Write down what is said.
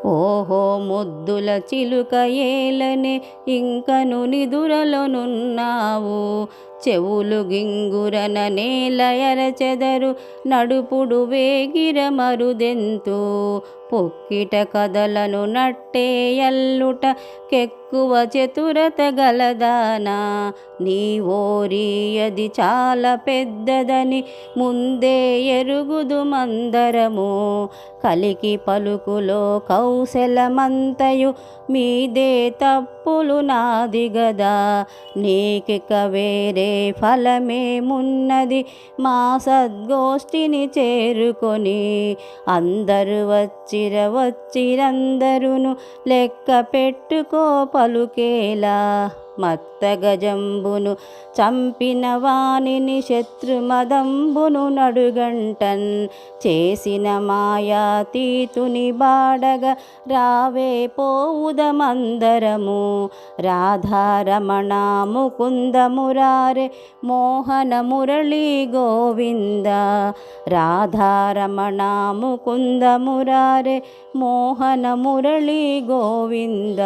ఓహో ముద్దుల చిలుక ఏలనే ఇంకను నిదురలోనున్నావు, చెవులు గింగురన నేల ఎరచెదరు నడుపుడు వేగిర మరుదెంతు, పొక్కిట కదలను నట్టే ఎల్లుట కెక్కువ చతురత గలదానా, నీ ఓరియది చాలా పెద్దదని ముందే ఎరుగుదు మందరము, కలికి పలుకులో కౌశలమంతయు మీదే తప్పులు నాది గదా, నీకిక వేరే ఫలమేమున్నది మా సద్గోష్ఠిని చేరుకొని, అందరు వచ్చిరందరును లెక్క పెట్టుకో పలుకేలా, మత్త గజంబును చంపిన వానిని శత్రుమదంబును నడుగంటన్, చేసిన మాయాతీతుని బాడగ రావే పోవుదమందరము, రాధారమణ ముకుంద మురారే మోహన మురళీ గోవింద, రాధారమణ ముకుంద మురారే మోహన మురళీ గోవింద.